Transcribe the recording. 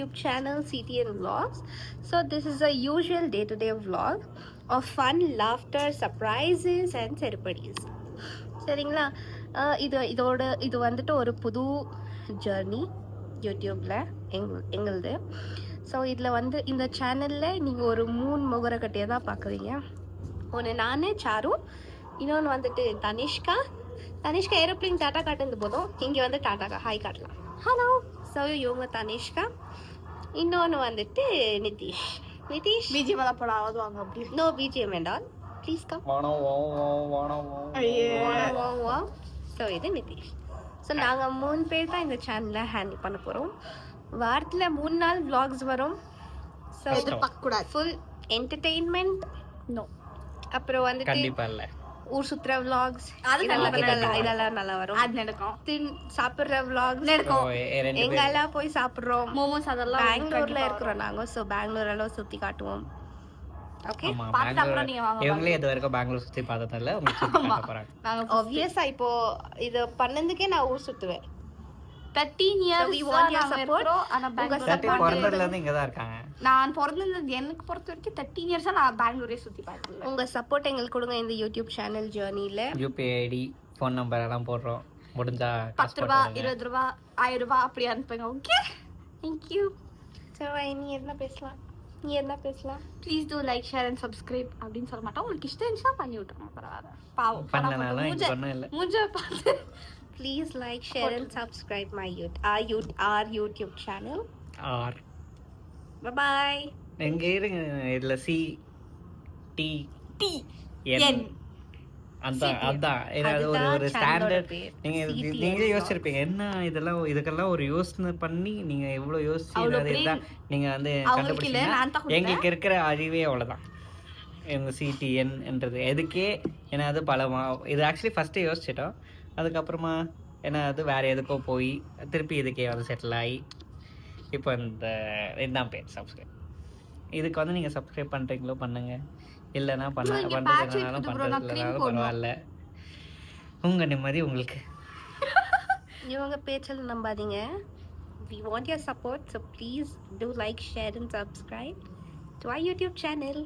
YouTube channel CTN Vlogs. So this is a usual day-to-day vlog of fun, laughter, surprises and ceremonies. சரிங்களா? இது வந்துட்டு ஒரு புது journey யூடியூப்ல எங்களுது. ஸோ இதில் வந்து இந்த சேனலில் நீங்கள் ஒரு 3 முகரக்கட்டையை தான் பார்க்குறீங்க. ஒன்று நான் சாரு, இன்னொன்று வந்துட்டு தனிஷ்கா ஏரோப்ளேன் டாட்டா காட்டுறது போதும், இங்கே வந்து டாட்டாக்கா ஹாய் காட்டலாம். ஹலோ. ஸோ இவங்க தனிஷ்கா, இன்னொன்று வந்துட்டு நிதிஷ் பிஜிஎம் எல்லாம் போடாது வாங்க அப்படி. நோ பிஜிஎம் வேண்டாம், ப்ளீஸ் கம். ஸோ இது நிதிஷ். ஸோ நாங்கள் 3 பேர் தான் இந்த சேனலை ஹேண்டில் பண்ண போகிறோம். வாரத்தில் 3 நாள் vlogs வரும். ஸோ எதிர்பார்க்கக்கூடாது. Full entertainment. நோ, அப்புறம் வந்துட்டு கண்டிப்பா இல்ல, ஊர் சுத்துற vlogs, அது இதெல்லாம் நல்லா வரும். அது நடக்கும். சாப்பிடுற vlogs நடக்கும். எங்கெல்லாம் போய் சாப்பிடுறோம். மோமோஸ் அதெல்லாம் பெங்களூர்ல இருக்கிறோம் நாங்க. ஸோ பெங்களூர் எல்லாம் சுத்தி காட்டுவோம். ஓகே, பார்த்து அப்புறம் நீங்க வாங்க. இவங்களே இது வரைக்கும் பெங்களூர் சுத்தி பார்த்ததில்ல, உங்களுக்கு சுத்தி காட்ட போறாங்க. நாங்க ஆப்வியஸா இப்போ இது பண்ணதுக்கே நான் ஊர் சுத்துவேன். 13 years we want your நாங்க support. இருக்கிறோம். ஆனா உங்க பெங்களூர் support பிறந்ததுல இருந்து இங்க தான் இருக்காங்க. நான் பிறந்தது எனக்கு பொறுத்த வரைக்கும் 13 years நான் பெங்களூரே சுத்தி பார்த்தேன். உங்க சப்போர்ட் எங்களுக்கு கொடுங்க இந்த யூடியூப் சேனல் ஜர்னில. யூபிஐ ஐடி, ஃபோன் நம்பர் எல்லாம் போடுறோம். முடிஞ்சா 10 ரூபாய், 20 ரூபாய், 1000 ரூபாய் அப்படி அனுப்புங்க. Okay, Thank you. சரி, நீ என்ன பேசலாம்? Please do like, share and subscribe அப்படின்னு சொல்ல மாட்டோம். உங்களுக்கு இஷ்டம் இருந்துச்சுன்னா பண்ணி விட்டுருங்க, பரவாயில்ல. பாவம் பண்ணனால இது பண்ண இல்ல. மூஞ்ச பார்த்து Please like, share and subscribe our YouTube channel. ஆர் Bye bye. எங்க இருங்க, இதுல சி டி டி என் என் அதான் ஏதாவது ஒரு அதுதான் ஸ்டாண்டர்ட். channel-ஓட பேர். நீங்களே யோசிச்சிருப்பீங்க, என்ன இதுக்கெல்லாம் ஒரு யோசனை பண்ணி நீங்க எவ்வளவு யோசிச்சு இதுதான் நீங்க வந்து அவங்களுக்கு இல்ல, நான் தான் கண்டுபிடிச்சீங்க. கொடுத்தேன். எங்களுக்கு இருக்கிற அறிவே அவ்வளவுதான். எங்க சிடிஎன் என்றது எதுக்கே, ஏன்னா அது இது ஆக்சுவலி ஃபர்ஸ்ட் யோசிச்சிட்டோம். அதுக்கப்புறமா ஏன்னா அது வேற எதுக்கோ போய் திருப்பி இதுக்கே வந்து செட்டில் ஆகி இப்போ இதுதான் பேர் சப்ஸ்கிரைப். இதுக்கு வந்து நீங்கள் சப்ஸ்கிரைப் பண்ணுறீங்களோ பண்ணுங்க, இல்லைன்னா பண்ணுறதுனாலும் பண்ணுறதுனாலும் பரவாயில்ல. உங்கள் நிம்மதி உங்களுக்கு. இவங்க பேச்சல் நம்பாதீங்க. We want your support, so please do like, share and subscribe to our YouTube channel.